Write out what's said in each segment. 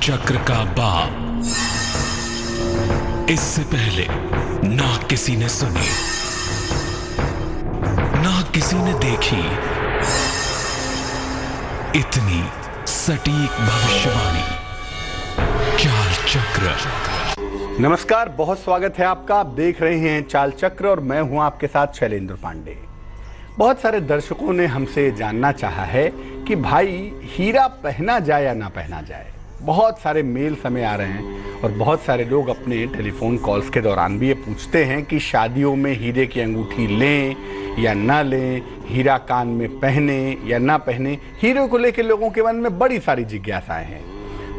चक्र का बाप। इससे पहले ना किसी ने सुनी, ना किसी ने देखी इतनी सटीक भविष्यवाणी। चाल चक्र। नमस्कार, बहुत स्वागत है आपका। आप देख रहे हैं चाल चक्र और मैं हूं आपके साथ शैलेंद्र पांडे। बहुत सारे दर्शकों ने हमसे जानना चाहा है कि भाई हीरा पहना जाए या ना पहना जाए। बहुत सारे मेल हमें आ रहे हैं और बहुत सारे लोग अपने टेलीफोन कॉल्स के दौरान भी ये पूछते हैं कि शादियों में हीरे की अंगूठी लें या ना लें, हीरा कान में पहने या ना पहने। हीरे को लेकर लोगों के मन में बड़ी सारी जिज्ञासाएं हैं।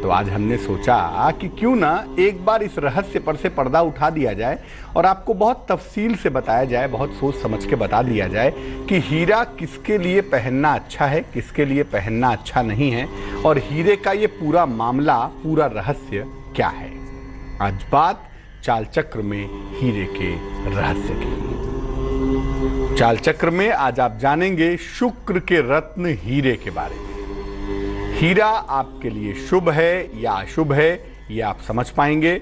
तो आज हमने सोचा कि क्यों ना एक बार इस रहस्य पर से पर्दा उठा दिया जाए और आपको बहुत तफसील से बताया जाए, बहुत सोच समझ के बता दिया जाए कि हीरा किसके लिए पहनना अच्छा है, किसके लिए पहनना अच्छा नहीं है और हीरे का ये पूरा मामला, पूरा रहस्य क्या है। आज बात चाल चक्र में हीरे के रहस्य की। चाल चक्र में आज आप जानेंगे शुक्र के रत्न हीरे के बारे में। हीरा आपके लिए शुभ है या अशुभ है, ये आप समझ पाएंगे।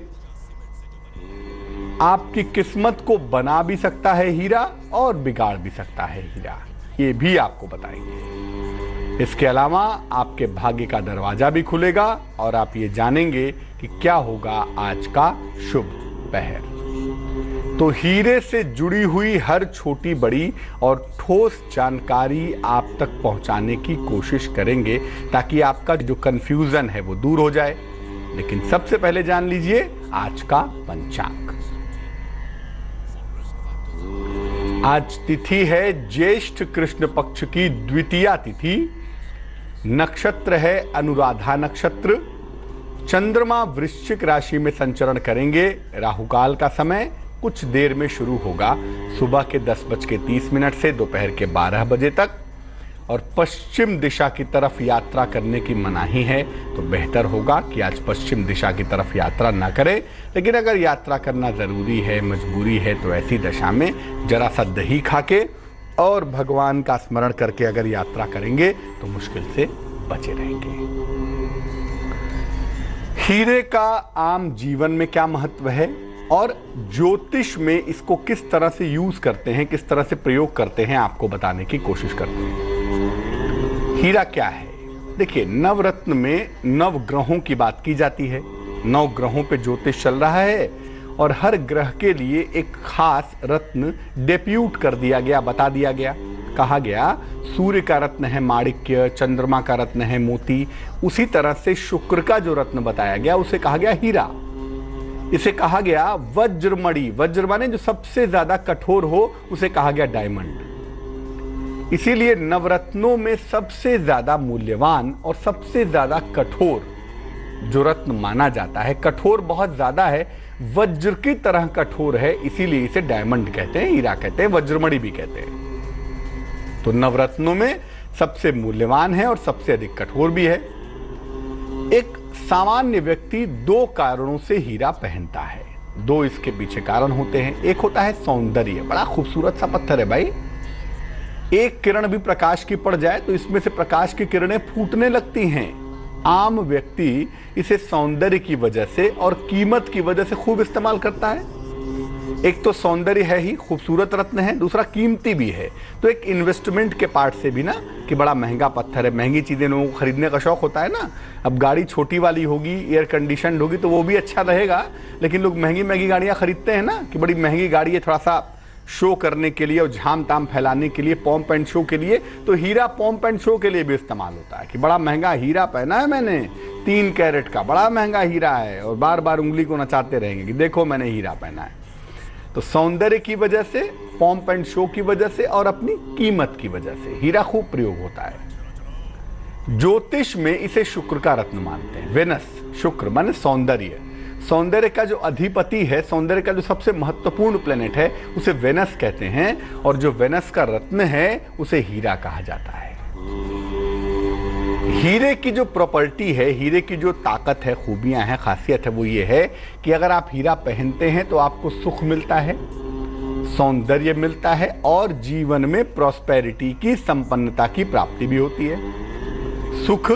आपकी किस्मत को बना भी सकता है हीरा और बिगाड़ भी सकता है हीरा, ये भी आपको बताएंगे। इसके अलावा आपके भाग्य का दरवाजा भी खुलेगा और आप ये जानेंगे कि क्या होगा आज का शुभ पहर। तो हीरे से जुड़ी हुई हर छोटी बड़ी और ठोस जानकारी आप तक पहुंचाने की कोशिश करेंगे ताकि आपका जो कंफ्यूजन है वो दूर हो जाए। लेकिन सबसे पहले जान लीजिए आज का पंचांग। आज तिथि है ज्येष्ठ कृष्ण पक्ष की द्वितीया तिथि। नक्षत्र है अनुराधा नक्षत्र। चंद्रमा वृश्चिक राशि में संचरण करेंगे। राहुकाल का समय कुछ देर में शुरू होगा, सुबह के 10:30 से दोपहर के 12 बजे तक। और पश्चिम दिशा की तरफ यात्रा करने की मनाही है, तो बेहतर होगा कि आज पश्चिम दिशा की तरफ यात्रा ना करें। लेकिन अगर यात्रा करना जरूरी है, मजबूरी है, तो ऐसी दशा में जरा सा दही खा के और भगवान का स्मरण करके अगर यात्रा करेंगे तो मुश्किल से बचे रहेंगे। हीरे का आम जीवन में क्या महत्व है और ज्योतिष में इसको किस तरह से यूज करते हैं, किस तरह से प्रयोग करते हैं, आपको बताने की कोशिश करते हैं। हीरा क्या है? देखिए, नवरत्न में नव ग्रहों की बात की जाती है। 9 ग्रहों पे ज्योतिष चल रहा है और हर ग्रह के लिए एक खास रत्न डेप्यूट कर दिया गया, बता दिया गया। कहा गया सूर्य का रत्न है माणिक्य, चंद्रमा का रत्न है मोती। उसी तरह से शुक्र का जो रत्न बताया गया उसे कहा गया हीरा। इसे कहा गया वज्रमणि, वज्र माने जो सबसे ज्यादा कठोर हो उसे कहा गया डायमंड। इसीलिए नवरत्नों में सबसे ज्यादा मूल्यवान और सबसे ज्यादा कठोर जो रत्न माना जाता है, कठोर बहुत ज्यादा है, वज्र की तरह कठोर है, इसीलिए इसे डायमंड कहते हैं, हीरा कहते हैं, वज्रमणि भी कहते हैं। तो नवरत्नों में सबसे मूल्यवान है और सबसे अधिक कठोर भी है। एक सामान्य व्यक्ति 2 कारणों से हीरा पहनता है। 2 इसके पीछे कारण होते हैं। एक होता है सौंदर्य, बड़ा खूबसूरत सा पत्थर है भाई। एक किरण भी प्रकाश की पड़ जाए तो इसमें से प्रकाश की किरणें फूटने लगती हैं। आम व्यक्ति इसे सौंदर्य की वजह से और कीमत की वजह से खूब इस्तेमाल करता है। एक तो सौंदर्य है ही, खूबसूरत रत्न है, दूसरा कीमती भी है। तो एक इन्वेस्टमेंट के पार्ट से भी ना कि बड़ा महंगा पत्थर है, महंगी चीजें लोगों को खरीदने का शौक होता है ना। अब गाड़ी छोटी वाली होगी, एयर कंडीशनड होगी तो वो भी अच्छा रहेगा, लेकिन लोग महंगी महंगी गाड़ियां खरीदते हैं ना कि बड़ी महंगी गाड़ी है, थोड़ा सा शो करने के लिए और झाम ताम फैलाने के लिए, पॉम्प एंड शो के लिए। तो हीरा पॉम्प एंड शो के लिए भी इस्तेमाल होता है कि बड़ा महंगा हीरा पहना है मैंने, 3 कैरेट का बड़ा महंगा हीरा है, और बार बार उंगली को नचाते रहेंगे कि देखो मैंने हीरा पहना है। तो सौंदर्य की वजह से, पॉम्प एंड शो की वजह से और अपनी कीमत की वजह से हीरा खूब प्रयोग होता है। ज्योतिष में इसे शुक्र का रत्न मानते हैं। वेनस, शुक्र माने सौंदर्य, सौंदर्य का जो अधिपति है, सौंदर्य का जो सबसे महत्वपूर्ण प्लेनेट है उसे वेनस कहते हैं, और जो वेनस का रत्न है उसे हीरा कहा जाता है। हीरे की जो प्रॉपर्टी है, हीरे की जो ताकत है, खूबियां हैं, खासियत है, वो ये है कि अगर आप हीरा पहनते हैं तो आपको सुख मिलता है, सौंदर्य मिलता है और जीवन में प्रॉस्पेरिटी की, संपन्नता की प्राप्ति भी होती है। सुख,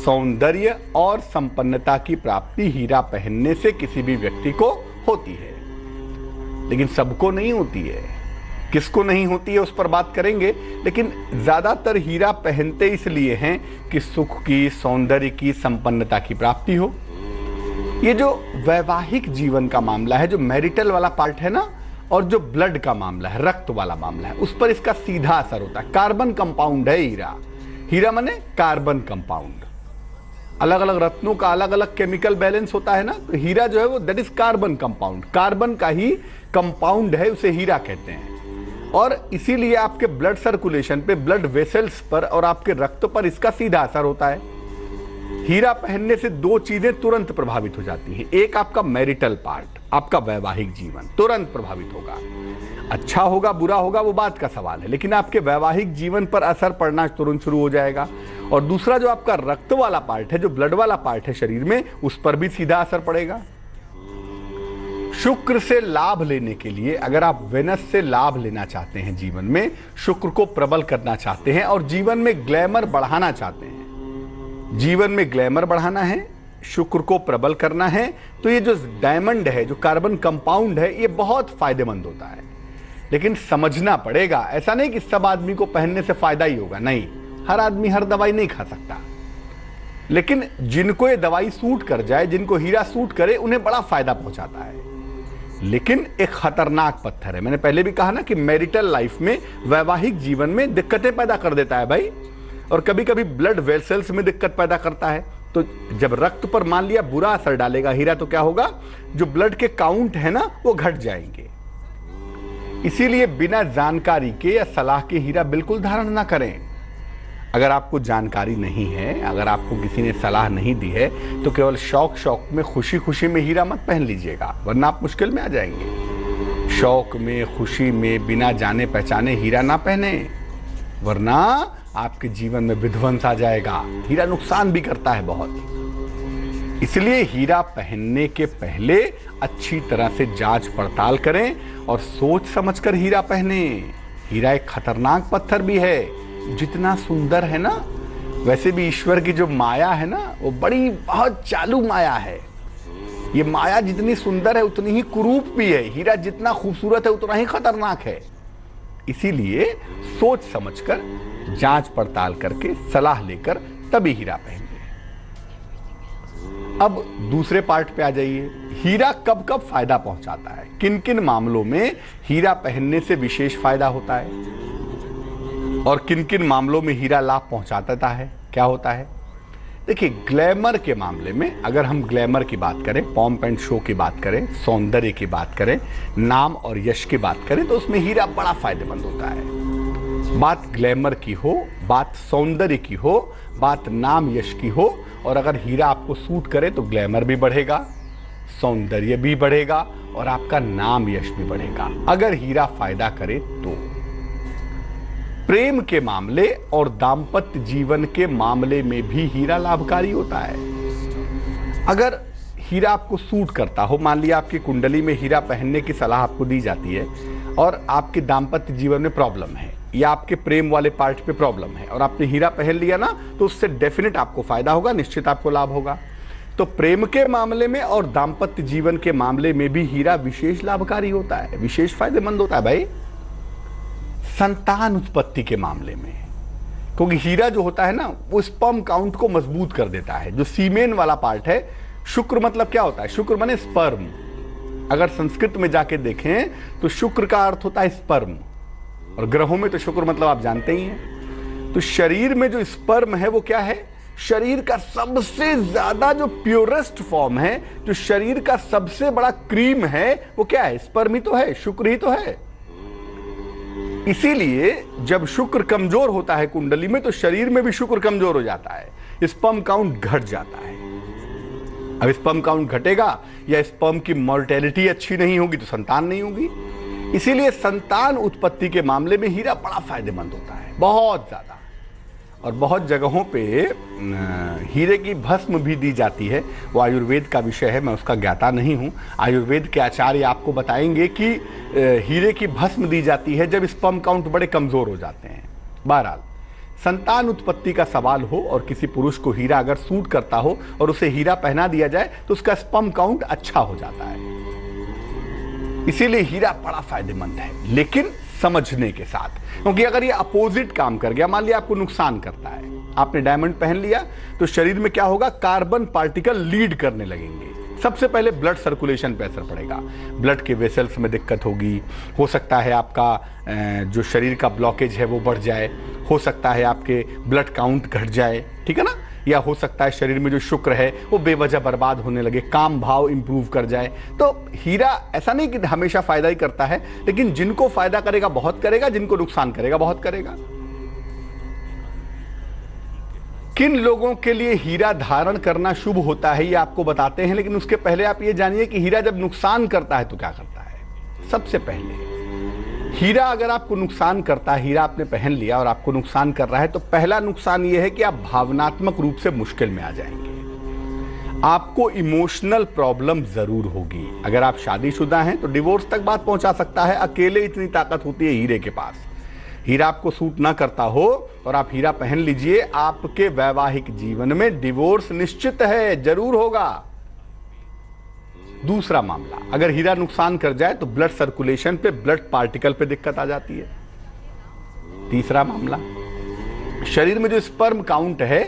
सौंदर्य और संपन्नता की प्राप्ति हीरा पहनने से किसी भी व्यक्ति को होती है, लेकिन सबको नहीं होती है। किसको नहीं होती है उस पर बात करेंगे, लेकिन ज्यादातर हीरा पहनते इसलिए हैं कि सुख की, सौंदर्य की, संपन्नता की प्राप्ति हो। ये जो वैवाहिक जीवन का मामला है, जो मैरिटल वाला पार्ट है ना, और जो ब्लड का मामला है, रक्त वाला मामला है, उस पर इसका सीधा असर होता है। कार्बन कंपाउंड है हीरा। हीरा माने कार्बन कंपाउंड। अलग अलग रत्नों का अलग अलग केमिकल बैलेंस होता है ना, तो हीरा जो है वो that is carbon compound. Carbon का ही कंपाउंड है, उसे हीरा कहते हैं। और इसीलिए आपके ब्लड सर्कुलेशन पे, ब्लड वेसल्स पर और आपके रक्त पर इसका सीधा असर होता है। हीरा पहनने से दो चीजें तुरंत प्रभावित हो जाती हैं। एक आपका मैरिटल पार्ट, आपका वैवाहिक जीवन तुरंत प्रभावित होगा। अच्छा होगा बुरा होगा वो बात का सवाल है, लेकिन आपके वैवाहिक जीवन पर असर पड़ना तुरंत शुरू हो जाएगा। और दूसरा जो आपका रक्त वाला पार्ट है, जो ब्लड वाला पार्ट है शरीर में, उस पर भी सीधा असर पड़ेगा। शुक्र से लाभ लेने के लिए, अगर आप वेनस से लाभ लेना चाहते हैं, जीवन में शुक्र को प्रबल करना चाहते हैं और जीवन में ग्लैमर बढ़ाना चाहते हैं, जीवन में ग्लैमर बढ़ाना है, शुक्र को प्रबल करना है, तो ये जो डायमंड है, जो कार्बन कंपाउंड है, ये बहुत फायदेमंद होता है। लेकिन समझना पड़ेगा, ऐसा नहीं कि सब आदमी को पहनने से फायदा ही होगा, नहीं। हर आदमी हर दवाई नहीं खा सकता, लेकिन जिनको ये दवाई सूट कर जाए, जिनको हीरा सूट करे, उन्हें बड़ा फायदा पहुंचाता है। लेकिन एक खतरनाक पत्थर है। मैंने पहले भी कहा ना कि मैरिटल लाइफ में, वैवाहिक जीवन में दिक्कतें पैदा कर देता है भाई, और कभी कभी ब्लड वेसल्स में दिक्कत पैदा करता है। तो जब रक्त पर मान लिया बुरा असर डालेगा हीरा, तो क्या होगा, जो ब्लड के काउंट है ना वो घट जाएंगे। इसीलिए बिना जानकारी के या सलाह के हीरा बिल्कुल धारण ना करें। अगर आपको जानकारी नहीं है, अगर आपको किसी ने सलाह नहीं दी है, तो केवल शौक में, खुशी खुशी में हीरा मत पहन लीजिएगा, वरना आप मुश्किल में आ जाएंगे। शौक में, खुशी में, बिना जाने पहचाने हीरा ना पहने, वरना आपके जीवन में विध्वंस आ जाएगा। हीरा नुकसान भी करता है बहुत। इसलिए हीरा पहनने के पहले अच्छी तरह से जांच पड़ताल करें और सोच समझकर हीरा पहने। हीरा एक खतरनाक पत्थर भी है। जितना सुंदर है ना, वैसे भी ईश्वर की जो माया है ना, वो बड़ी बहुत चालू माया है। ये माया जितनी सुंदर है उतनी ही कुरूप भी है। हीरा जितना खूबसूरत है उतना ही खतरनाक है। इसीलिए सोच समझकर, जांच पड़ताल करके, सलाह लेकर तभी हीरा पहनिए। अब दूसरे पार्ट पे आ जाइए। हीरा कब कब फायदा पहुंचाता है, किन किन मामलों में हीरा पहनने से विशेष फायदा होता है, और किन किन मामलों में हीरा लाभ पहुंचाता है, क्या होता है। देखिए, ग्लैमर के मामले में, अगर हम ग्लैमर की बात करें, पॉम्प एंड शो की बात करें, सौंदर्य की बात करें, नाम और यश की बात करें, तो उसमें हीरा बड़ा फायदेमंद होता है। बात ग्लैमर की हो, बात सौंदर्य की हो, बात नाम यश की हो, और अगर हीरा आपको सूट करे तो ग्लैमर भी बढ़ेगा, सौंदर्य भी बढ़ेगा और आपका नाम यश भी बढ़ेगा, अगर हीरा फायदा करे तो। प्रेम के मामले और दाम्पत्य जीवन के मामले में भी हीरा लाभकारी होता है। अगर हीरा आपको सूट करता हो, मान लिया आपकी कुंडली में हीरा पहनने की सलाह आपको दी जाती है, और आपके दाम्पत्य जीवन में प्रॉब्लम है, या आपके प्रेम वाले पार्ट पे प्रॉब्लम है, और आपने हीरा पहन लिया ना, तो उससे डेफिनेट आपको फायदा होगा, निश्चित आपको लाभ होगा। तो प्रेम के मामले में और दाम्पत्य जीवन के मामले में भी हीरा विशेष लाभकारी होता है, विशेष फायदेमंद होता है भाई। संतान उत्पत्ति के मामले में, क्योंकि हीरा जो होता है ना, वो स्पर्म काउंट को मजबूत कर देता है। जो सीमेन वाला पार्ट है, शुक्र मतलब क्या होता है, शुक्र माने स्पर्म। अगर संस्कृत में जाके देखें तो शुक्र का अर्थ होता है स्पर्म, और ग्रहों में तो शुक्र मतलब आप जानते ही हैं। तो शरीर में जो स्पर्म है वो क्या है, शरीर का सबसे ज्यादा जो प्योरेस्ट फॉर्म है, जो शरीर का सबसे बड़ा क्रीम है, वो क्या है, स्पर्म ही तो है, शुक्र ही तो है। इसीलिए जब शुक्र कमजोर होता है कुंडली में, तो शरीर में भी शुक्र कमजोर हो जाता है, स्पर्म काउंट घट जाता है। अब स्पर्म काउंट घटेगा या स्पर्म की मोर्टेलिटी अच्छी नहीं होगी तो संतान नहीं होगी। इसीलिए संतान उत्पत्ति के मामले में हीरा बड़ा फायदेमंद होता है, बहुत ज्यादा। और बहुत जगहों पे हीरे की भस्म भी दी जाती है। वो आयुर्वेद का विषय है, मैं उसका ज्ञाता नहीं हूँ। आयुर्वेद के आचार्य आपको बताएंगे कि हीरे की भस्म दी जाती है जब स्पर्म काउंट बड़े कमजोर हो जाते हैं। बहरहाल, संतान उत्पत्ति का सवाल हो और किसी पुरुष को हीरा अगर सूट करता हो और उसे हीरा पहना दिया जाए तो उसका स्पर्म काउंट अच्छा हो जाता है। इसीलिए हीरा बड़ा फायदेमंद है, लेकिन समझने के साथ, क्योंकि अगर ये अपोजिट काम कर गया, मान लिया आपको नुकसान करता है, आपने डायमंड पहन लिया तो शरीर में क्या होगा, कार्बन पार्टिकल लीड करने लगेंगे। सबसे पहले ब्लड सर्कुलेशन पे असर पड़ेगा, ब्लड के वेसल्स में दिक्कत होगी, हो सकता है आपका जो शरीर का ब्लॉकेज है वो बढ़ जाए, हो सकता है आपके ब्लड काउंट घट जाए, ठीक है ना, या हो सकता है शरीर में जो शुक्र है वो बेवजह बर्बाद होने लगे, काम भाव इंप्रूव कर जाए। तो हीरा ऐसा नहीं कि हमेशा फायदा ही करता है, लेकिन जिनको फायदा करेगा बहुत करेगा, जिनको नुकसान करेगा बहुत करेगा। किन लोगों के लिए हीरा धारण करना शुभ होता है ये आपको बताते हैं, लेकिन उसके पहले आप ये जानिए कि हीरा जब नुकसान करता है तो क्या करता है। सबसे पहले हीरा अगर आपको नुकसान करता है, हीरा आपने पहन लिया और आपको नुकसान कर रहा है, तो पहला नुकसान यह है कि आप भावनात्मक रूप से मुश्किल में आ जाएंगे, आपको इमोशनल प्रॉब्लम जरूर होगी। अगर आप शादीशुदा हैं तो डिवोर्स तक बात पहुंचा सकता है, अकेले इतनी ताकत होती है हीरे के पास। हीरा आपको सूट ना करता हो और आप हीरा पहन लीजिए, आपके वैवाहिक जीवन में डिवोर्स निश्चित है, जरूर होगा। दूसरा मामला, अगर हीरा नुकसान कर जाए तो ब्लड सर्कुलेशन पे, ब्लड पार्टिकल पे दिक्कत आ जाती है। तीसरा मामला, शरीर में जो स्पर्म काउंट है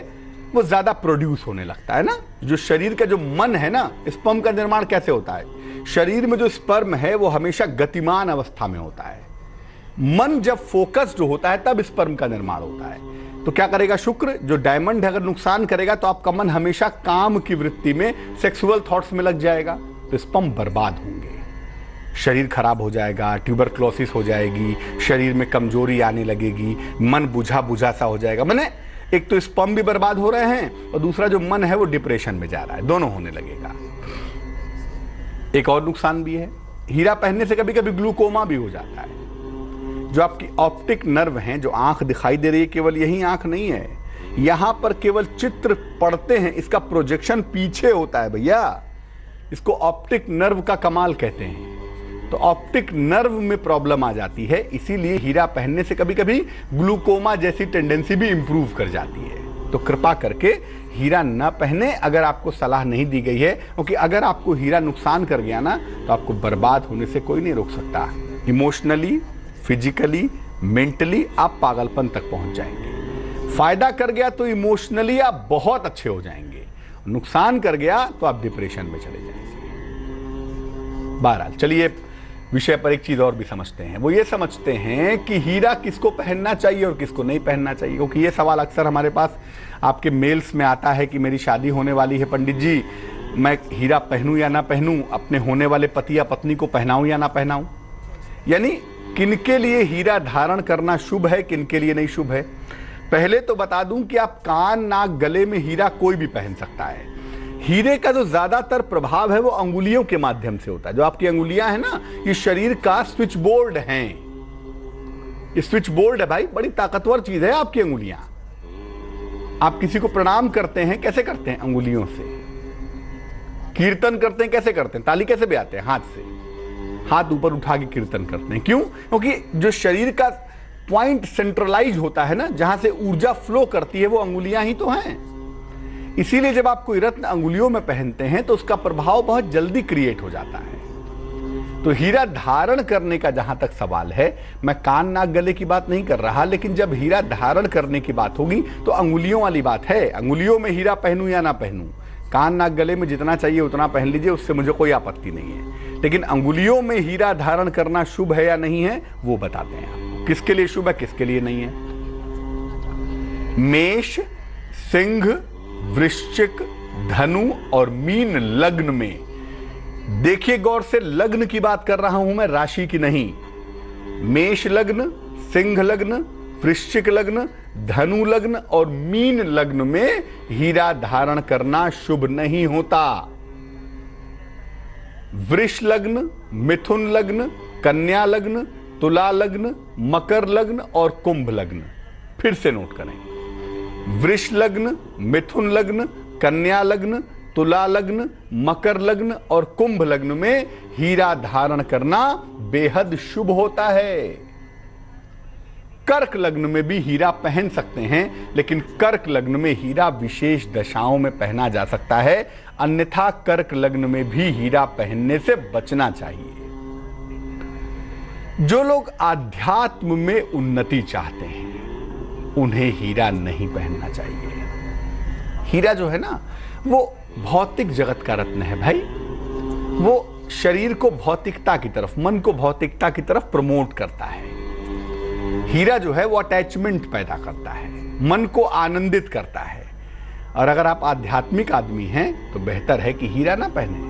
वो ज्यादा प्रोड्यूस होने लगता है ना। जो शरीर का जो मन है ना, स्पर्म का निर्माण कैसे होता है, शरीर में जो स्पर्म है वो हमेशा गतिमान अवस्था में होता है। मन जब फोकस्ड होता है तब स्पर्म का निर्माण होता है। तो क्या करेगा शुक्र, जो डायमंड अगर नुकसान करेगा तो आपका मन हमेशा काम की वृत्ति में, सेक्सुअल थॉट्स में लग जाएगा, तो स्पर्म बर्बाद होंगे, शरीर खराब हो जाएगा, ट्यूबरक्लोसिस हो जाएगी, शरीर में कमजोरी आने लगेगी, मन बुझा बुझा सा हो जाएगा। मैंने एक तो स्पर्म भी बर्बाद हो रहे हैं और दूसरा जो मन है वो डिप्रेशन में जा रहा है, दोनों होने लगेगा। एक और नुकसान भी है, हीरा पहनने से कभी कभी ग्लूकोमा भी हो जाता है। जो आपकी ऑप्टिक नर्व हैं, जो आंख दिखाई दे रही है, केवल यही आंख नहीं है, यहां पर केवल चित्र पड़ते हैं, इसका प्रोजेक्शन पीछे होता है भैया। इसको ऑप्टिक नर्व का कमाल कहते हैं। तो ऑप्टिक नर्व में प्रॉब्लम आ जाती है, इसीलिए हीरा पहनने से कभी कभी ग्लूकोमा जैसी टेंडेंसी भी इंप्रूव कर जाती है। तो कृपा करके हीरा न पहने, अगर आपको सलाह नहीं दी गई है, क्योंकि अगर आपको हीरा नुकसान कर गया ना तो आपको बर्बाद होने से कोई नहीं रोक सकता। इमोशनली, फिजिकली, मेंटली आप पागलपन तक पहुंच जाएंगे। फायदा कर गया तो इमोशनली आप बहुत अच्छे हो जाएंगे, नुकसान कर गया तो आप डिप्रेशन में चले जाएंगे। बहरहाल चलिए विषय पर एक चीज और भी समझते हैं। वो ये समझते हैं कि हीरा किसको पहनना चाहिए और किसको नहीं पहनना चाहिए, क्योंकि ये सवाल अक्सर हमारे पास आपके मेल्स में आता है कि मेरी शादी होने वाली है पंडित जी, मैं हीरा पहनूं या ना पहनूं, अपने होने वाले पति या पत्नी को पहनाऊं या ना पहनाऊं। यानी किनके लिए हीरा धारण करना शुभ है, किनके लिए नहीं शुभ है। पहले तो बता दूं कि आप कान, नाक, गले में हीरा कोई भी पहन सकता है। हीरे का जो ज्यादातर प्रभाव है वो अंगुलियों के माध्यम से होता है। जो आपकी अंगुलियां हैं ना, ये शरीर का स्विच बोर्ड हैं। ये स्विच बोर्ड है भाई, बड़ी ताकतवर चीज है आपकी अंगुलियां। आप किसी को प्रणाम करते हैं, कैसे करते हैं, अंगुलियों से। कीर्तन करते हैं, कैसे करते हैं, ताली कैसे बजाते हैं, हाथ से, हाथ ऊपर उठा के कीर्तन करते हैं। क्यों? क्योंकि जो शरीर का पॉइंट सेंट्रलाइज होता है ना, जहां से ऊर्जा फ्लो करती है, वो अंगुलियां ही तो हैं। इसीलिए जब आप कोई रत्न अंगुलियों में पहनते हैं तो उसका प्रभाव बहुत जल्दी क्रिएट हो जाता है। तो हीरा धारण करने का जहां तक सवाल है, मैं कान, नाक, गले की बात नहीं कर रहा, लेकिन जब हीरा धारण करने की बात होगी तो अंगुलियों वाली बात है। अंगुलियों में हीरा पहनूं या ना पहनूं, कान, नाक, गले में जितना चाहिए उतना पहन लीजिए, उससे मुझे कोई आपत्ति नहीं है। लेकिन अंगुलियों में हीरा धारण करना शुभ है या नहीं है वो बताते हैं आपको, किसके लिए शुभ है, किसके लिए नहीं है। मेष, सिंह, वृश्चिक, धनु और मीन लग्न में, देखिए गौर से, लग्न की बात कर रहा हूं मैं, राशि की नहीं। मेष लग्न, सिंह लग्न, वृश्चिक लग्न, धनु लग्न और मीन लग्न में हीरा धारण करना शुभ नहीं होता। वृष लग्न, मिथुन लग्न, कन्या लग्न, तुला लग्न, मकर लग्न और कुंभ लग्न, फिर से नोट करें, वृष लग्न, मिथुन लग्न, कन्या लग्न, तुला लग्न, मकर लग्न और कुंभ लग्न में हीरा धारण करना बेहद शुभ होता है। कर्क लग्न में भी हीरा पहन सकते हैं, लेकिन कर्क लग्न में हीरा विशेष दशाओं में पहना जा सकता है, अन्यथा कर्क लग्न में भी हीरा पहनने से बचना चाहिए। जो लोग आध्यात्म में उन्नति चाहते हैं उन्हें हीरा नहीं पहनना चाहिए। हीरा जो है ना, वो भौतिक जगत का रत्न है भाई। वो शरीर को भौतिकता की तरफ, मन को भौतिकता की तरफ प्रमोट करता है। हीरा जो है वो अटैचमेंट पैदा करता है, मन को आनंदित करता है। और अगर आप आध्यात्मिक आदमी हैं तो बेहतर है कि हीरा ना पहने,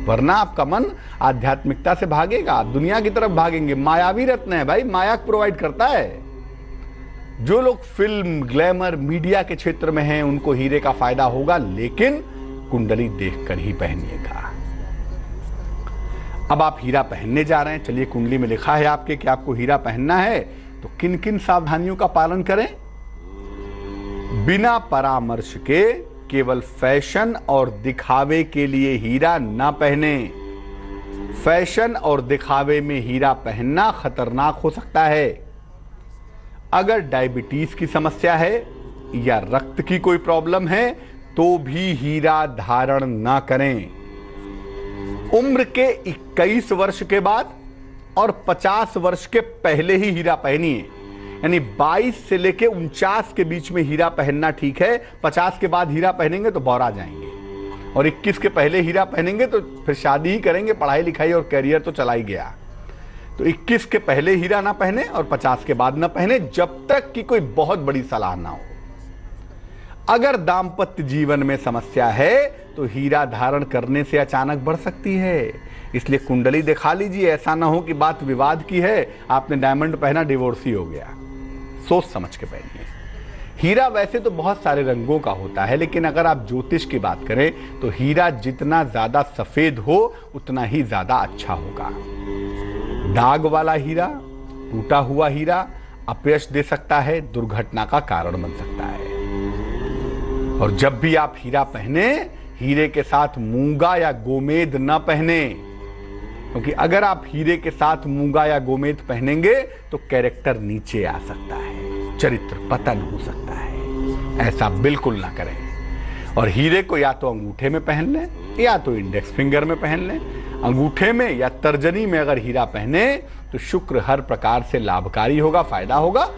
वरना आपका मन आध्यात्मिकता से भागेगा, आप दुनिया की तरफ भागेंगे। मायावी रत्न है भाई, माया प्रोवाइड करता है। जो लोग फिल्म, ग्लैमर, मीडिया के क्षेत्र में हैं उनको हीरे का फायदा होगा, लेकिन कुंडली देखकर ही पहनिएगा। अब आप हीरा पहनने जा रहे हैं, चलिए कुंडली में लिखा है आपके कि आपको हीरा पहनना है, तो किन किन सावधानियों का पालन करें। बिना परामर्श के केवल फैशन और दिखावे के लिए हीरा ना पहने। फैशन और दिखावे में हीरा पहनना खतरनाक हो सकता है। अगर डायबिटीज की समस्या है या रक्त की कोई प्रॉब्लम है तो भी हीरा धारण ना करें। उम्र के 21 वर्ष के बाद और 50 वर्ष के पहले ही हीरा पहनिए। यानी 22 से लेके 49 के बीच में हीरा पहनना ठीक है। 50 के बाद हीरा पहनेंगे तो बौरा जाएंगे, और 21 के पहले हीरा पहनेंगे तो फिर शादी ही करेंगे, पढ़ाई लिखाई और कैरियर तो चला ही गया। तो 21 के पहले हीरा ना पहने और 50 के बाद ना पहने, जब तक कि कोई बहुत बड़ी सलाह ना हो। अगर दाम्पत्य जीवन में समस्या है तो हीरा धारण करने से अचानक बढ़ सकती है, इसलिए कुंडली दिखा लीजिए। ऐसा ना हो कि बात विवाद की है, आपने डायमंड पहना, डिवोर्स ही हो गया। सोच समझ के पहनिए। हीरा वैसे तो बहुत सारे रंगों का होता है, लेकिन अगर आप ज्योतिष की बात करें तो हीरा जितना ज्यादा सफेद हो उतना ही ज्यादा अच्छा होगा। दाग वाला हीरा, टूटा हुआ हीरा अपयश दे सकता है, दुर्घटना का कारण बन सकता है। और जब भी आप हीरा पहने, हीरे के साथ मूंगा या गोमेद न पहने, क्योंकि अगर आप हीरे के साथ मूंगा या गोमेद पहनेंगे तो कैरेक्टर नीचे आ सकता है, चरित्र पतन हो सकता है। ऐसा बिल्कुल ना करें। और हीरे को या तो अंगूठे में पहन लें या तो इंडेक्स फिंगर में पहन लें। अंगूठे में या तर्जनी में अगर हीरा पहने तो शुक्र हर प्रकार से लाभकारी होगा, फायदा होगा।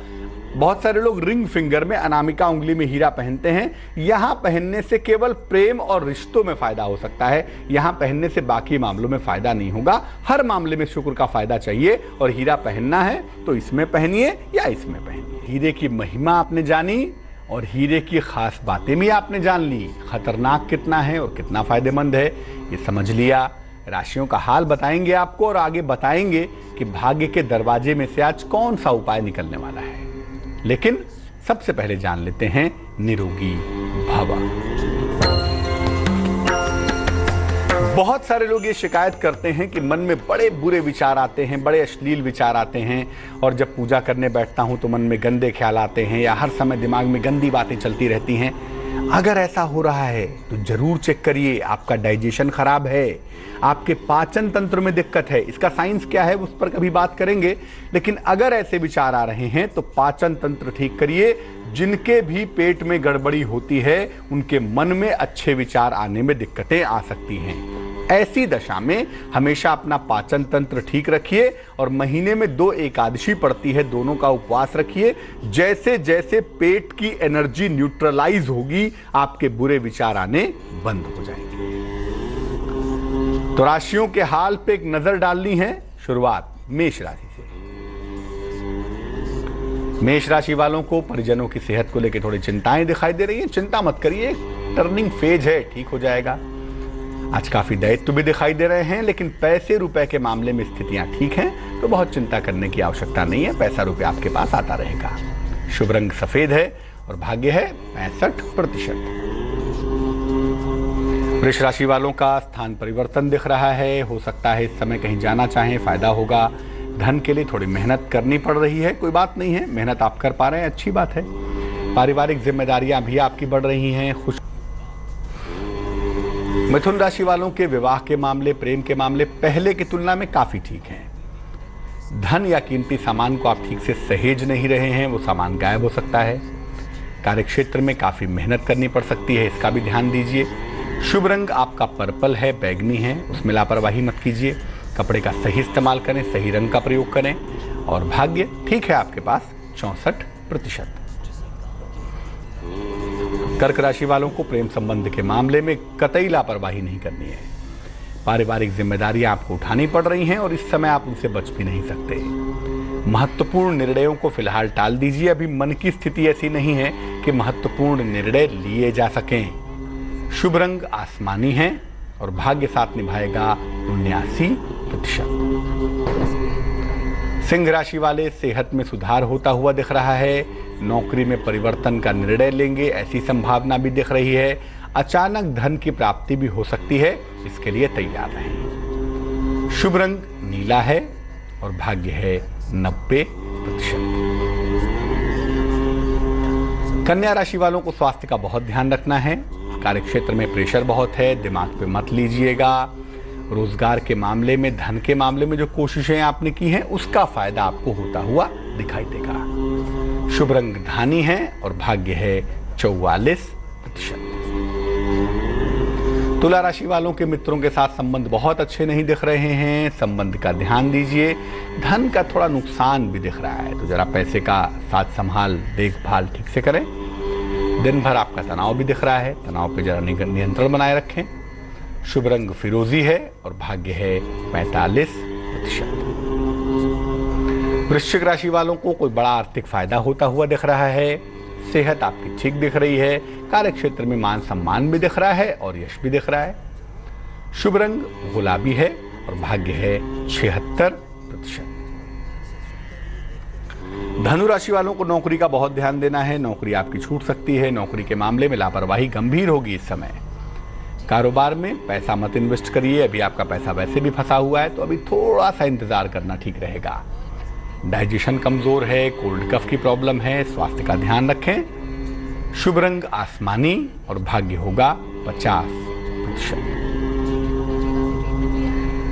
बहुत सारे लोग रिंग फिंगर में, अनामिका उंगली में हीरा पहनते हैं। यहां पहनने से केवल प्रेम और रिश्तों में फायदा हो सकता है, यहां पहनने से बाकी मामलों में फायदा नहीं होगा। हर मामले में शुक्र का फायदा चाहिए, और हीरा पहनना है तो इसमें पहनिए या इसमें पहनिए। हीरे की महिमा आपने जानी और हीरे की खास बातें भी आपने जान ली। खतरनाक कितना है और कितना फायदेमंद है ये समझ लिया। राशियों का हाल बताएंगे आपको और आगे बताएंगे कि भाग्य के दरवाजे में से आज कौन सा उपाय निकलने वाला है। लेकिन सबसे पहले जान लेते हैं निरोगी भव। बहुत सारे लोग ये शिकायत करते हैं कि मन में बड़े बुरे विचार आते हैं, बड़े अश्लील विचार आते हैं, और जब पूजा करने बैठता हूं तो मन में गंदे ख्याल आते हैं या हर समय दिमाग में गंदी बातें चलती रहती हैं। अगर ऐसा हो रहा है तो जरूर चेक करिए, आपका डाइजेशन खराब है, आपके पाचन तंत्र में दिक्कत है। इसका साइंस क्या है उस पर कभी बात करेंगे, लेकिन अगर ऐसे विचार आ रहे हैं तो पाचन तंत्र ठीक करिए। जिनके भी पेट में गड़बड़ी होती है उनके मन में अच्छे विचार आने में दिक्कतें आ सकती हैं। ऐसी दशा में हमेशा अपना पाचन तंत्र ठीक रखिए और महीने में 2 एकादशी पड़ती है, दोनों का उपवास रखिए। जैसे जैसे पेट की एनर्जी न्यूट्रलाइज होगी आपके बुरे विचार आने बंद हो जाएंगे। तो राशियों के हाल पे एक नजर डालनी है। शुरुआत मेष राशि से। मेष राशि वालों को परिजनों की सेहत को लेकर थोड़ी चिंताएं दिखाई दे रही हैं। चिंता मत करिए, टर्निंग फेज है, ठीक हो जाएगा। आज काफी दायित्व भी दिखाई दे रहे हैं, लेकिन पैसे रुपए के मामले में स्थितियां ठीक हैं, तो बहुत चिंता करने की आवश्यकता नहीं है। पैसा रुपया आपके पास आता रहेगा। शुभ रंग सफेद है और भाग्य है 65%। वृष राशि वालों का स्थान परिवर्तन दिख रहा है। हो सकता है इस समय कहीं जाना चाहें, फायदा होगा। धन के लिए थोड़ी मेहनत करनी पड़ रही है, कोई बात नहीं है, मेहनत आप कर पा रहे हैं, अच्छी बात है। पारिवारिक जिम्मेदारियां भी आपकी बढ़ रही हैं। खुश मिथुन राशि वालों के विवाह के मामले, प्रेम के मामले पहले की तुलना में काफी ठीक हैं। धन या कीमती सामान को आप ठीक से सहेज नहीं रहे हैं, वो सामान गायब हो सकता है। कार्यक्षेत्र में काफ़ी मेहनत करनी पड़ सकती है, इसका भी ध्यान दीजिए। शुभ रंग आपका पर्पल है, बैगनी है, उसमें लापरवाही मत कीजिए। कपड़े का सही इस्तेमाल करें, सही रंग का प्रयोग करें। और भाग्य ठीक है आपके पास 64%। कर्क राशि वालों को प्रेम संबंध के मामले में कतई लापरवाही नहीं करनी है। पारिवारिक जिम्मेदारियां आपको उठानी पड़ रही हैं और इस समय आप उनसे बच भी नहीं सकते। महत्वपूर्ण निर्णयों को फिलहाल टाल दीजिए। अभी मन की स्थिति ऐसी नहीं है कि महत्वपूर्ण निर्णय लिए जा सकें। शुभ रंग आसमानी है और भाग्य साथ निभाएगा 79%। सिंह राशि वाले सेहत में सुधार होता हुआ दिख रहा है। नौकरी में परिवर्तन का निर्णय लेंगे, ऐसी संभावना भी दिख रही है। अचानक धन की प्राप्ति भी हो सकती है, इसके लिए तैयार रहें। शुभ रंग नीला है और भाग्य है 90%। कन्या राशि वालों को स्वास्थ्य का बहुत ध्यान रखना है। कार्यक्षेत्र में प्रेशर बहुत है, दिमाग पे मत लीजिएगा। रोजगार के मामले में, धन के मामले में जो कोशिशें आपने की हैं उसका फायदा आपको होता हुआ दिखाई देगा। शुभ रंग धानी है और भाग्य है 44%। तुला राशि वालों के मित्रों के साथ संबंध बहुत अच्छे नहीं दिख रहे हैं, संबंध का ध्यान दीजिए। धन का थोड़ा नुकसान भी दिख रहा है, तो जरा पैसे का साथ संभाल, देखभाल ठीक से करें। दिन भर आपका तनाव भी दिख रहा है, तनाव पे जरा नियंत्रण बनाए रखें। शुभ रंग फिरोजी है और भाग्य है 45%। वृश्चिक राशि वालों को कोई बड़ा आर्थिक फायदा होता हुआ दिख रहा है। सेहत आपकी ठीक दिख रही है। कार्यक्षेत्र में मान सम्मान भी दिख रहा है और यश भी दिख रहा है। शुभ रंग गुलाबी है और भाग्य है 76%। धनु राशि वालों को नौकरी का बहुत ध्यान देना है। नौकरी आपकी छूट सकती है। नौकरी के मामले में लापरवाही गंभीर होगी इस समय। कारोबार में पैसा मत इन्वेस्ट करिए, अभी आपका पैसा वैसे भी फंसा हुआ है, तो अभी थोड़ा सा इंतजार करना ठीक रहेगा। डाइजेशन कमजोर है, कोल्ड कफ की प्रॉब्लम है, स्वास्थ्य का ध्यान रखें। शुभ रंग आसमानी और भाग्य होगा 50%।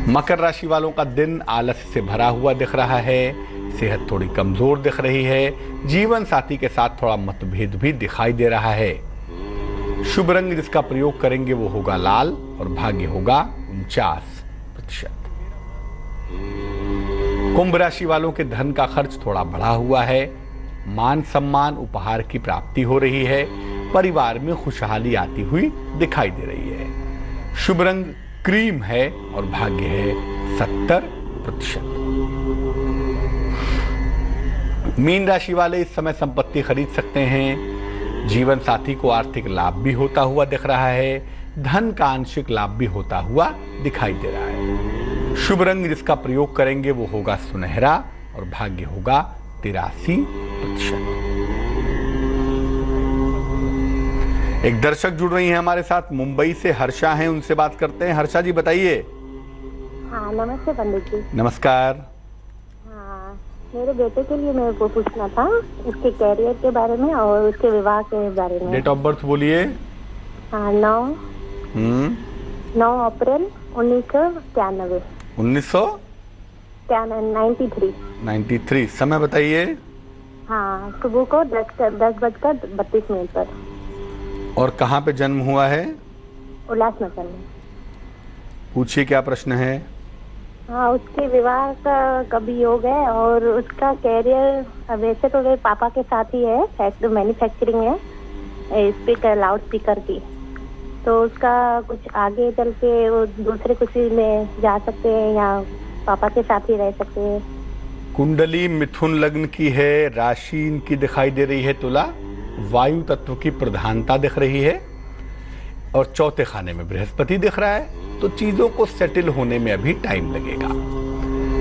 मकर राशि वालों का दिन आलस्य से भरा हुआ दिख रहा है। सेहत थोड़ी कमजोर दिख रही है। जीवन साथी के साथ थोड़ा मतभेद भी दिखाई दे रहा है। शुभ रंग जिसका प्रयोग करेंगे वो होगा लाल और भाग्य होगा 49%। कुंभ राशि वालों के धन का खर्च थोड़ा बढ़ा हुआ है। मान सम्मान, उपहार की प्राप्ति हो रही है। परिवार में खुशहाली आती हुई दिखाई दे रही है। शुभ रंग क्रीम है और भाग्य है 70%। मीन राशि वाले इस समय संपत्ति खरीद सकते हैं। जीवन साथी को आर्थिक लाभ भी होता हुआ दिख रहा है। धन का आंशिक लाभ भी होता हुआ दिखाई दे रहा है। शुभ रंग जिसका प्रयोग करेंगे वो होगा सुनहरा और भाग्य होगा 83%। एक दर्शक जुड़ रही हैं हमारे साथ, मुंबई से हर्षा हैं, उनसे बात करते हैं। हर्षा जी बताइए। हाँ नमस्ते पंडित जी। नमस्कार। मेरे बेटे के लिए मेरे को पूछना था, उसके कैरियर के बारे में और उसके विवाह के बारे में। डेट ऑफ बर्थ बोलिए। हाँ 9 अप्रैल 1993। 1993। समय बताइए। हाँ सुबह को 10:32 पर। और कहाँ पे जन्म हुआ है? उल्लासनगर में। पूछिए क्या प्रश्न है। हाँ उसके विवाह का कभी योग है और उसका कैरियर वैसे तो वे पापा के साथ ही है, मैन्युफैक्चरिंग है स्पीकर, लाउड स्पीकर की। तो उसका कुछ आगे चल के वो दूसरे किसी में जा सकते हैं या पापा के साथ ही रह सकते हैं। कुंडली मिथुन लग्न की है, राशि इनकी दिखाई दे रही है तुला, वायु तत्व की प्रधानता दिख रही है और चौथे खाने में बृहस्पति दिख रहा है। तो चीजों को सेटल होने में अभी टाइम लगेगा।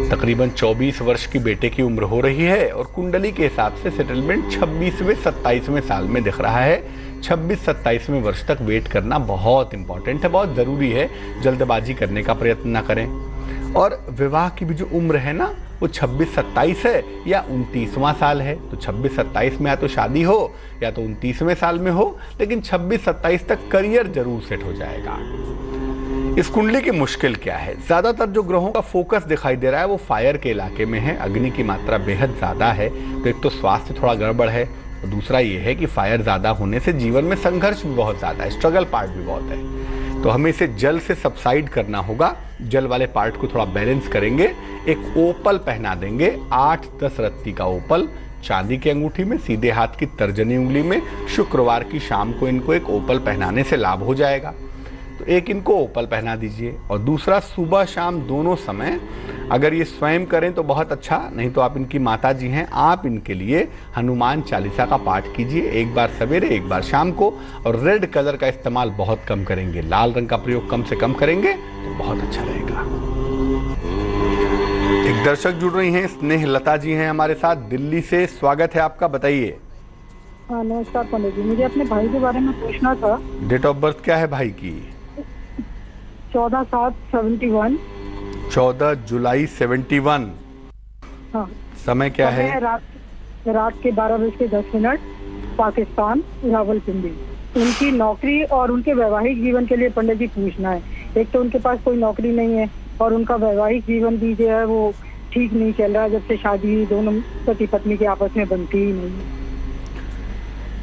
तकरीबन 24 वर्ष की बेटे की उम्र हो रही है और कुंडली के हिसाब से सेटलमेंट 26वें-27वें साल में दिख रहा है। 26-27वें वर्ष तक वेट करना बहुत इंपॉर्टेंट है, बहुत जरूरी है। जल्दबाजी करने का प्रयत्न ना करें। और विवाह की भी जो उम्र है ना वो 26-27 है या 29वां साल है। तो 26-27 में या तो शादी हो या तो 29वें साल में हो, लेकिन 26-27 तक करियर जरूर सेट हो जाएगा। इस कुंडली की मुश्किल क्या है? ज्यादातर जो ग्रहों का फोकस दिखाई दे रहा है वो फायर के इलाके में है, अग्नि की मात्रा बेहद ज्यादा है। तो एक तो स्वास्थ्य थोड़ा गड़बड़ है, और दूसरा ये है कि फायर ज्यादा होने से जीवन में संघर्ष भी बहुत ज्यादा है, स्ट्रगल पार्ट भी बहुत है। तो हमें इसे जल से सबसाइड करना होगा। जल वाले पार्ट को थोड़ा बैलेंस करेंगे। एक ओपल पहना देंगे, 8-10 रत्ती का ओपल, चांदी की अंगूठी में, सीधे हाथ की तर्जनी उंगली में। शुक्रवार की शाम को इनको एक ओपल पहनाने से लाभ हो जाएगा। तो एक इनको ओपल पहना दीजिए, और दूसरा सुबह शाम दोनों समय अगर ये स्वयं करें तो बहुत अच्छा, नहीं तो आप इनकी माता जी हैं, आप इनके लिए हनुमान चालीसा का पाठ कीजिए, एक बार सवेरे एक बार शाम को। और रेड कलर का इस्तेमाल बहुत कम करेंगे, लाल रंग का प्रयोग कम से कम करेंगे तो बहुत अच्छा रहेगा। एक दर्शक जुड़ रही हैं, स्नेह लता जी हैं हमारे साथ दिल्ली से। स्वागत है आपका, बताइए। हाँ नमस्कार पंडित जी, मुझे अपने भाई के बारे में पूछना था। डेट ऑफ बर्थ क्या है भाई की? 14/7/71। 14 जुलाई 71। हाँ। समय क्या है? रात के 12:10 पाकिस्तान, रावलपिंडी। उनकी नौकरी और उनके वैवाहिक जीवन के लिए पंडित जी पूछना है। एक तो उनके पास कोई नौकरी नहीं है, और उनका वैवाहिक जीवन भी जो है वो ठीक नहीं चल रहा है। जब से शादी हुई दोनों पति पत्नी के आपस में बनती ही नहीं है।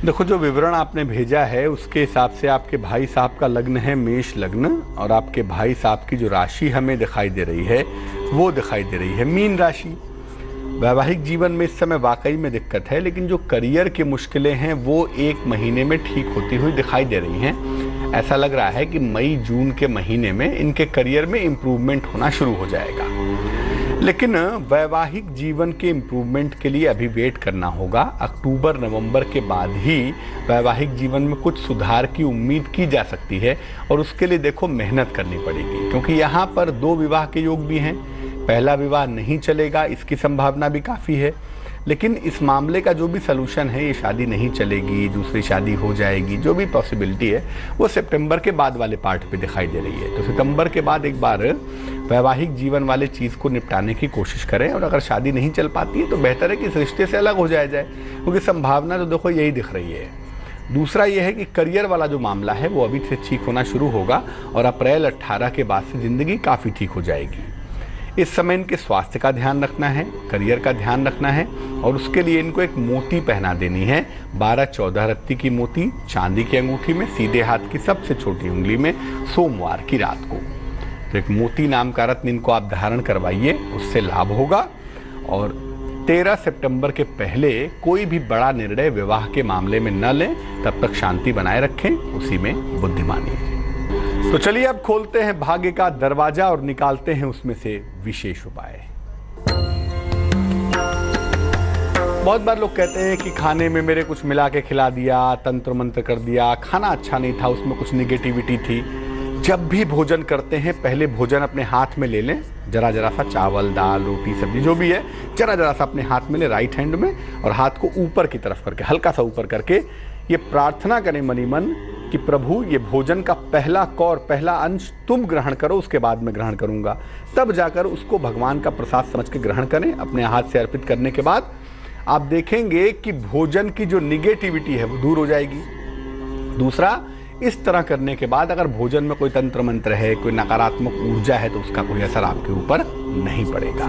देखो, जो विवरण आपने भेजा है उसके हिसाब से आपके भाई साहब का लग्न है मेष लग्न, और आपके भाई साहब की जो राशि हमें दिखाई दे रही है वो दिखाई दे रही है मीन राशि। वैवाहिक जीवन में इस समय वाकई में दिक्कत है, लेकिन जो करियर की मुश्किलें हैं वो 1 महीने में ठीक होती हुई दिखाई दे रही हैं। ऐसा लग रहा है कि मई जून के महीने में इनके करियर में इम्प्रूवमेंट होना शुरू हो जाएगा। लेकिन वैवाहिक जीवन के इम्प्रूवमेंट के लिए अभी वेट करना होगा। अक्टूबर नवंबर के बाद ही वैवाहिक जीवन में कुछ सुधार की उम्मीद की जा सकती है, और उसके लिए देखो मेहनत करनी पड़ेगी, क्योंकि यहाँ पर 2 विवाह के योग भी हैं। पहला विवाह नहीं चलेगा, इसकी संभावना भी काफ़ी है। लेकिन इस मामले का जो भी सलूशन है, ये शादी नहीं चलेगी, दूसरी शादी हो जाएगी, जो भी पॉसिबिलिटी है वो सितंबर के बाद वाले पार्ट पे दिखाई दे रही है। तो सितंबर के बाद एक बार वैवाहिक जीवन वाले चीज़ को निपटाने की कोशिश करें, और अगर शादी नहीं चल पाती है तो बेहतर है कि इस रिश्ते से अलग हो जाया जाए, क्योंकि संभावना तो देखो यही दिख रही है। दूसरा ये है कि करियर वाला जो मामला है वो अभी से ठीक होना शुरू होगा, और अप्रैल 18 के बाद से ज़िंदगी काफ़ी ठीक हो जाएगी। इस समय इनके स्वास्थ्य का ध्यान रखना है, करियर का ध्यान रखना है, और उसके लिए इनको एक मोती पहना देनी है, 12-14 रत्ती की मोती, चांदी की अंगूठी में, सीधे हाथ की सबसे छोटी उंगली में, सोमवार की रात को। तो एक मोती नाम का रत्न इनको आप धारण करवाइए, उससे लाभ होगा। और 13 सितंबर के पहले कोई भी बड़ा निर्णय विवाह के मामले में न लें, तब तक शांति बनाए रखें, उसी में बुद्धिमानी है। तो चलिए अब खोलते हैं भाग्य का दरवाजा और निकालते हैं उसमें से विशेष उपाय। बहुत बार लोग कहते हैं कि खाने में मेरे कुछ मिला के खिला दिया, तंत्र मंत्र कर दिया, खाना अच्छा नहीं था, उसमें कुछ निगेटिविटी थी। जब भी भोजन करते हैं पहले भोजन अपने हाथ में ले लें, जरा जरा सा चावल दाल रोटी सब्जी जो भी है जरा जरा सा अपने हाथ में ले, राइट हैंड में, और हाथ को ऊपर की तरफ करके हल्का सा ऊपर करके ये प्रार्थना करें मनी मन कि प्रभु ये भोजन का पहला कौर, पहला अंश तुम ग्रहण करो, उसके बाद मैं ग्रहण करूंगा। तब जाकर उसको भगवान का प्रसाद समझ के ग्रहण करें। अपने हाथ से अर्पित करने के बाद आप देखेंगे कि भोजन की जो निगेटिविटी है वो दूर हो जाएगी। दूसरा, इस तरह करने के बाद अगर भोजन में कोई तंत्र मंत्र है, कोई नकारात्मक ऊर्जा है, तो उसका कोई असर आपके ऊपर नहीं पड़ेगा।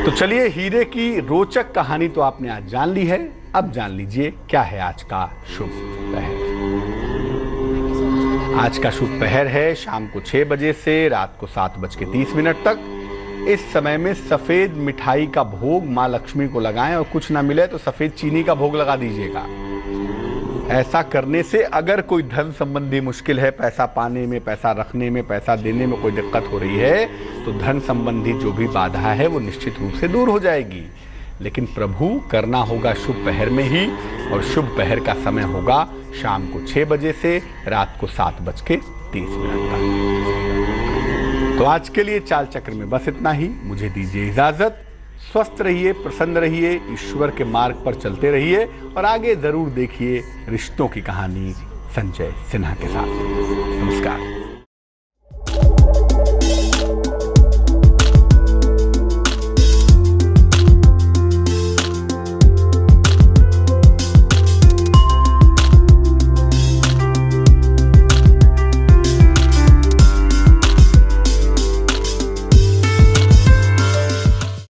तो चलिए, हीरे की रोचक कहानी तो आपने आज जान ली है, अब जान लीजिए क्या है आज का शुभ पहर। आज का शुभ पहर है शाम को 6 बजे से रात को 7:30 तक। इस समय में सफेद मिठाई का भोग माँ लक्ष्मी को लगाएं, और कुछ ना मिले तो सफेद चीनी का भोग लगा दीजिएगा। ऐसा करने से अगर कोई धन संबंधी मुश्किल है, पैसा पाने में, पैसा रखने में, पैसा देने में कोई दिक्कत हो रही है, तो धन संबंधी जो भी बाधा है वो निश्चित रूप से दूर हो जाएगी। लेकिन प्रभु करना होगा शुभ पहर में ही, और शुभ पहर का समय होगा शाम को 6 बजे से रात को 7:30 तक। तो आज के लिए चाल चक्र में बस इतना ही। मुझे दीजिए इजाजत। स्वस्थ रहिए, प्रसन्न रहिए, ईश्वर के मार्ग पर चलते रहिए, और आगे जरूर देखिए रिश्तों की कहानी संजय सिन्हा के साथ। नमस्कार।